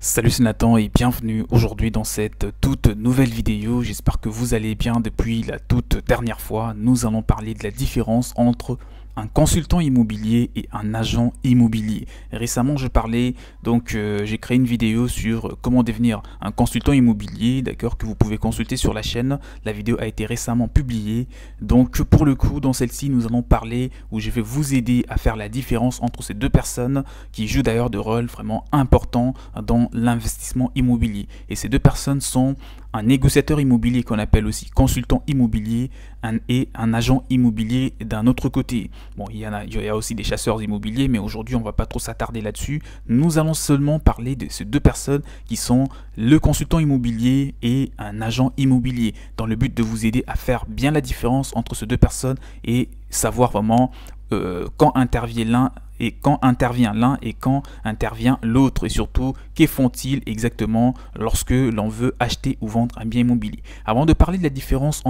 Salut, c'est Nathan et bienvenue aujourd'hui dans cette toute nouvelle vidéo. J'espère que vous allez bien depuis la toute dernière fois. Nous allons parler de la différence entre un consultant immobilier et un agent immobilier. Récemment, j'ai créé une vidéo sur comment devenir un consultant immobilier, d'accord, que vous pouvez consulter sur la chaîne. La vidéo a été récemment publiée. Donc pour le coup, dans celle-ci, nous allons parler où je vais vous aider à faire la différence entre ces deux personnes qui jouent d'ailleurs de rôle vraiment important dans l'investissement immobilier. Et ces deux personnes sont un négociateur immobilier qu'on appelle aussi consultant immobilier et un agent immobilier d'un autre côté. Bon, il y a aussi des chasseurs immobiliers, mais aujourd'hui on ne va pas trop s'attarder là-dessus. Nous allons seulement parler de ces deux personnes qui sont le consultant immobilier et un agent immobilier, dans le but de vous aider à faire bien la différence entre ces deux personnes et savoir vraiment quand intervient l'un et quand intervient l'autre, et surtout que font-ils exactement lorsque l'on veut acheter ou vendre un bien immobilier. Avant de parler de la différence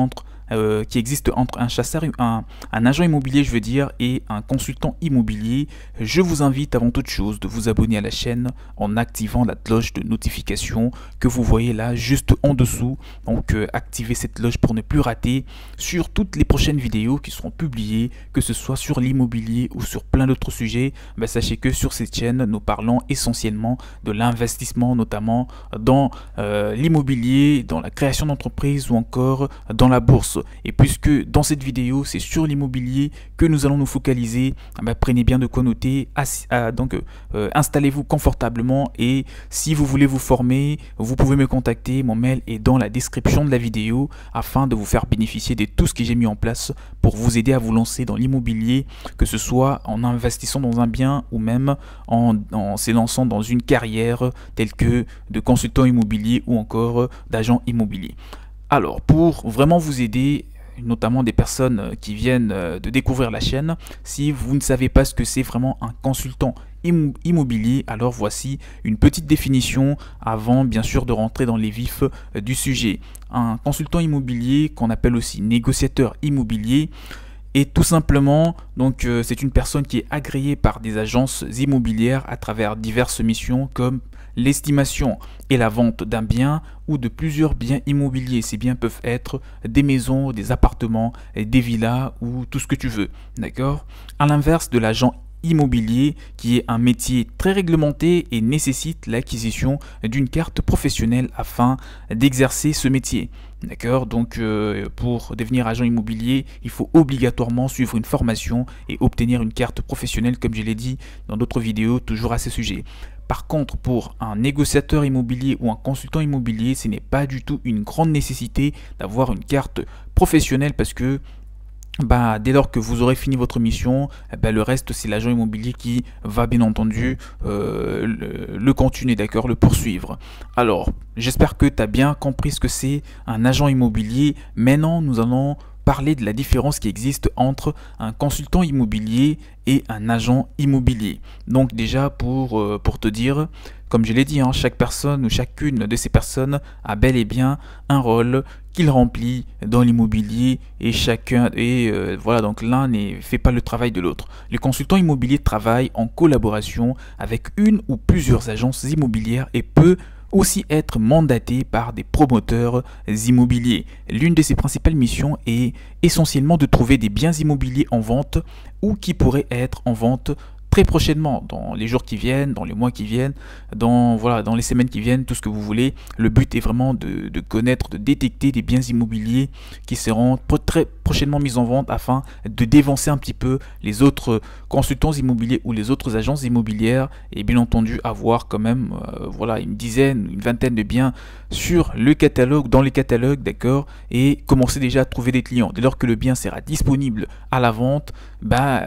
qui existe entre un agent immobilier, je veux dire, et un consultant immobilier, je vous invite avant toute chose de vous abonner à la chaîne en activant la cloche de notification que vous voyez là juste en dessous. Donc activez cette cloche pour ne plus rater sur toutes les prochaines vidéos qui seront publiées, que ce soit sur l'immobilier ou sur plein d'autres sujets. Sachez que sur cette chaîne, nous parlons essentiellement de l'investissement, notamment dans l'immobilier, dans la création d'entreprises ou encore dans la bourse. Et puisque dans cette vidéo, c'est sur l'immobilier que nous allons nous focaliser, prenez bien de quoi noter, installez-vous confortablement et si vous voulez vous former, vous pouvez me contacter. Mon mail est dans la description de la vidéo afin de vous faire bénéficier de tout ce que j'ai mis en place pour vous aider à vous lancer dans l'immobilier, que ce soit en investissant dans un bien ou même en s'élançant dans une carrière telle que de consultant immobilier ou encore d'agent immobilier. Alors, pour vraiment vous aider, notamment des personnes qui viennent de découvrir la chaîne, si vous ne savez pas ce que c'est vraiment un consultant immobilier, alors voici une petite définition avant bien sûr de rentrer dans les vifs du sujet. Un consultant immobilier, qu'on appelle aussi négociateur immobilier, et tout simplement, c'est une personne qui est agréée par des agences immobilières à travers diverses missions comme l'estimation et la vente d'un bien ou de plusieurs biens immobiliers. Ces biens peuvent être des maisons, des appartements, des villas ou tout ce que tu veux. D'accord? À l'inverse de l'agent immobilier, qui est un métier très réglementé et nécessite l'acquisition d'une carte professionnelle afin d'exercer ce métier. D'accord, donc pour devenir agent immobilier, il faut obligatoirement suivre une formation et obtenir une carte professionnelle, comme je l'ai dit dans d'autres vidéos toujours à ce sujet. Par contre, pour un négociateur immobilier ou un consultant immobilier, ce n'est pas du tout une grande nécessité d'avoir une carte professionnelle parce que dès lors que vous aurez fini votre mission, le reste c'est l'agent immobilier qui va bien entendu le continuer, d'accord, le poursuivre. Alors, j'espère que tu as bien compris ce que c'est un agent immobilier. Maintenant, nous allons parler de la différence qui existe entre un consultant immobilier et un agent immobilier. Donc déjà pour te dire, comme je l'ai dit, chaque personne ou chacune de ces personnes a bel et bien un rôle qu'il remplit dans l'immobilier et donc l'un ne fait pas le travail de l'autre. Le consultant immobilier travaille en collaboration avec une ou plusieurs agences immobilières et peut aussi être mandaté par des promoteurs immobiliers. L'une de ses principales missions est essentiellement de trouver des biens immobiliers en vente ou qui pourraient être en vente très prochainement, dans les jours qui viennent, dans les mois qui viennent, dans les semaines qui viennent, tout ce que vous voulez. Le but est vraiment de connaître, de détecter des biens immobiliers qui seront très prochainement mis en vente afin de dévancer un petit peu les autres consultants immobiliers ou les autres agences immobilières et bien entendu avoir quand même une dizaine, une vingtaine de biens sur le catalogue, dans les catalogues, d'accord, et commencer déjà à trouver des clients. Dès lors que le bien sera disponible à la vente,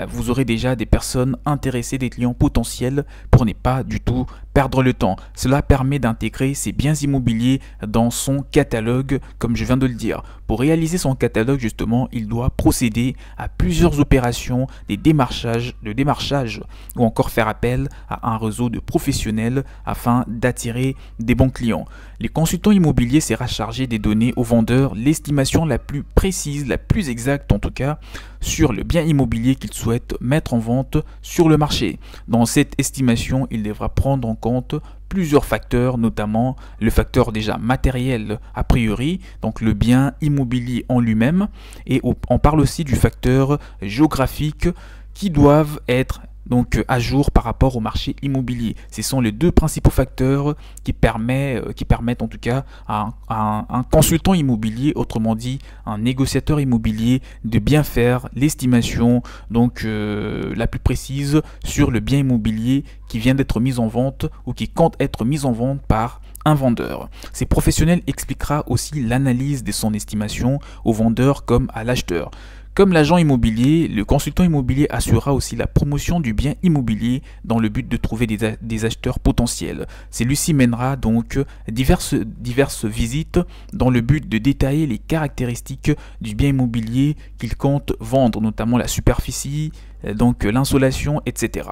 vous aurez déjà des personnes intéressées, des clients potentiels pour ne pas du tout perdre le temps. Cela permet d'intégrer ces biens immobiliers dans son catalogue, comme je viens de le dire. Pour réaliser son catalogue, justement, il doit procéder à plusieurs opérations, de démarchage ou encore faire appel à un réseau de professionnels afin d'attirer des bons clients. Les consultants immobiliers sera chargé de donner aux vendeurs l'estimation la plus précise, la plus exacte en tout cas, sur le bien immobilier qu'il souhaite mettre en vente sur le marché. Dans cette estimation, il devra prendre en compte plusieurs facteurs, notamment le facteur déjà matériel a priori, donc le bien immobilier en lui-même, et on parle aussi du facteur géographique qui doivent être donc à jour par rapport au marché immobilier. Ce sont les deux principaux facteurs qui permettent en tout cas à un consultant immobilier, autrement dit un négociateur immobilier, de bien faire l'estimation donc la plus précise sur le bien immobilier qui vient d'être mis en vente ou qui compte être mis en vente par un vendeur. Ces professionnels expliquera aussi l'analyse de son estimation au vendeur comme à l'acheteur. Comme l'agent immobilier, le consultant immobilier assurera aussi la promotion du bien immobilier dans le but de trouver des acheteurs potentiels. Celui-ci mènera donc diverses visites dans le but de détailler les caractéristiques du bien immobilier qu'il compte vendre, notamment la superficie, donc l'insolation, etc.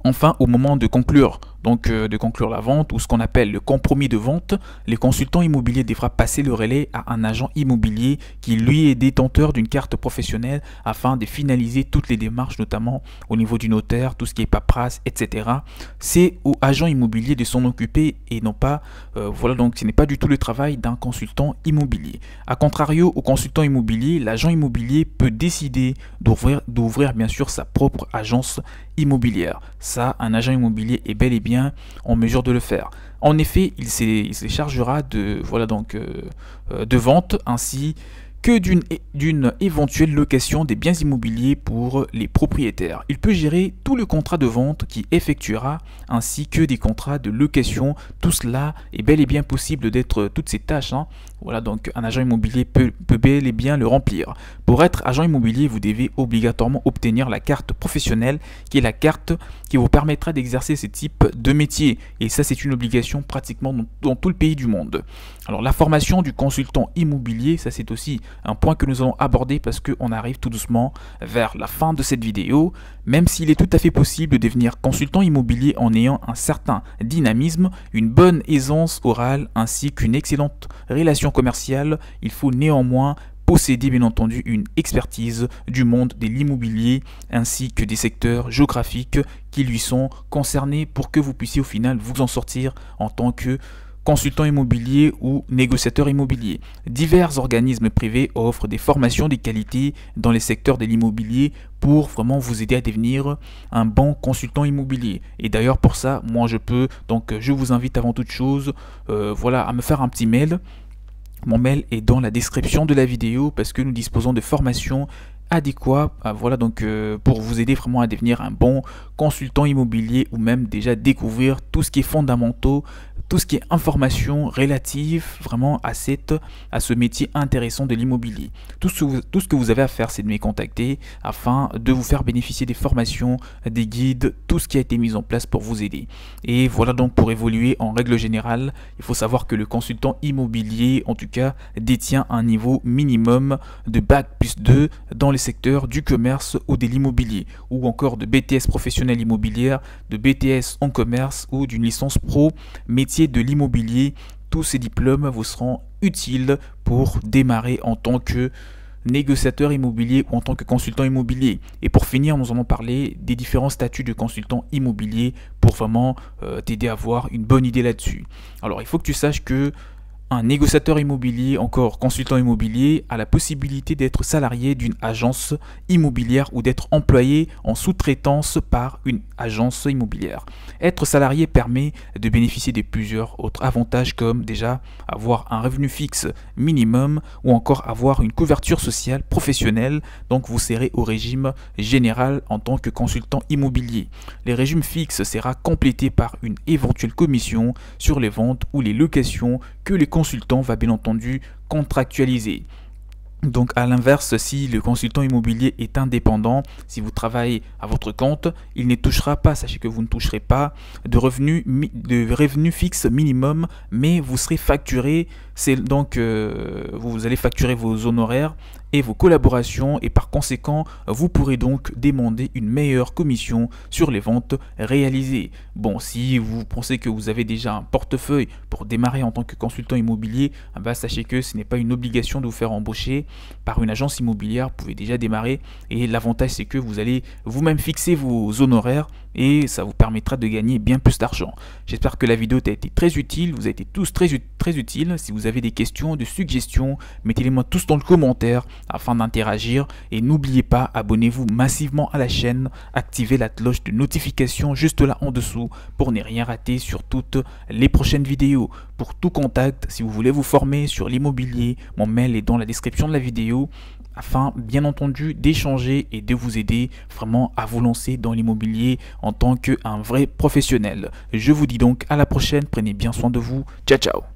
Enfin, au moment de conclure la vente, ou ce qu'on appelle le compromis de vente, le consultant immobilier devra passer le relais à un agent immobilier qui lui est détenteur d'une carte professionnelle afin de finaliser toutes les démarches, notamment au niveau du notaire, tout ce qui est paperasse, etc. C'est au agent immobilier de s'en occuper et non pas, voilà, donc ce n'est pas du tout le travail d'un consultant immobilier. A contrario, au consultant immobilier, l'agent immobilier peut décider d'ouvrir bien sûr sa propre agence immobilière. Ça, un agent immobilier est bel et bien en mesure de le faire. En effet, il se chargera de vente ainsi que d'une éventuelle location des biens immobiliers pour les propriétaires. Il peut gérer tout le contrat de vente qui effectuera ainsi que des contrats de location. Tout cela est bel et bien possible d'être toutes ces tâches. Voilà, donc un agent immobilier peut bel et bien le remplir. Pour être agent immobilier, vous devez obligatoirement obtenir la carte professionnelle qui est la carte qui vous permettra d'exercer ce type de métier. Et ça, c'est une obligation pratiquement dans tout le pays du monde. Alors la formation du consultant immobilier, ça c'est aussi un point que nous allons aborder parce qu'on arrive tout doucement vers la fin de cette vidéo. Même s'il est tout à fait possible de devenir consultant immobilier en ayant un certain dynamisme, une bonne aisance orale ainsi qu'une excellente relation commerciale, il faut néanmoins posséder bien entendu une expertise du monde de l'immobilier ainsi que des secteurs géographiques qui lui sont concernés pour que vous puissiez au final vous en sortir en tant que consultant immobilier ou négociateur immobilier. Divers organismes privés offrent des formations de qualité dans les secteurs de l'immobilier pour vraiment vous aider à devenir un bon consultant immobilier. Et d'ailleurs pour ça, moi je vous invite avant toute chose voilà, à me faire un petit mail. Mon mail est dans la description de la vidéo parce que nous disposons de formations adéquats, voilà, donc pour vous aider vraiment à devenir un bon consultant immobilier ou même déjà découvrir tout ce qui est fondamentaux, tout ce qui est information relative vraiment à ce métier intéressant de l'immobilier. Tout ce que vous avez à faire, c'est de me contacter afin de vous faire bénéficier des formations, des guides, tout ce qui a été mis en place pour vous aider. Et voilà, donc pour évoluer en règle générale, il faut savoir que le consultant immobilier en tout cas détient un niveau minimum de Bac+2 dans les secteurs du commerce ou de l'immobilier, ou encore de BTS professionnelle immobilière, de BTS en commerce ou d'une licence pro métier de l'immobilier. Tous ces diplômes vous seront utiles pour démarrer en tant que négociateur immobilier ou en tant que consultant immobilier. Et pour finir, nous allons parler des différents statuts de consultant immobilier pour vraiment t'aider à avoir une bonne idée là-dessus. Alors il faut que tu saches que un négociateur immobilier, encore consultant immobilier, a la possibilité d'être salarié d'une agence immobilière ou d'être employé en sous-traitance par une agence immobilière. Être salarié permet de bénéficier de plusieurs autres avantages comme déjà avoir un revenu fixe minimum ou encore avoir une couverture sociale professionnelle, donc vous serez au régime général en tant que consultant immobilier. Le régime fixe sera complété par une éventuelle commission sur les ventes ou les locations que les consultant va bien entendu contractualiser. Donc à l'inverse, si le consultant immobilier est indépendant, si vous travaillez à votre compte, il ne touchera pas, sachez que vous ne toucherez pas de revenus fixes minimum, mais vous serez facturé, c'est donc vous allez facturer vos honoraires et vos collaborations, et par conséquent vous pourrez donc demander une meilleure commission sur les ventes réalisées. Bon, si vous pensez que vous avez déjà un portefeuille pour démarrer en tant que consultant immobilier, sachez que ce n'est pas une obligation de vous faire embaucher par une agence immobilière. Vous pouvez déjà démarrer, et l'avantage c'est que vous allez vous-même fixer vos honoraires et ça vous permettra de gagner bien plus d'argent. J'espère que la vidéo t'a été très utile, vous avez été tous très utiles. Si vous avez des questions, des suggestions, mettez-les moi tous dans le commentaire afin d'interagir, et n'oubliez pas, abonnez-vous massivement à la chaîne, activez la cloche de notification juste là en dessous pour ne rien rater sur toutes les prochaines vidéos. Pour tout contact, si vous voulez vous former sur l'immobilier, mon mail est dans la description de la vidéo, afin bien entendu d'échanger et de vous aider vraiment à vous lancer dans l'immobilier en tant qu'un vrai professionnel. Je vous dis donc à la prochaine, prenez bien soin de vous, ciao ciao.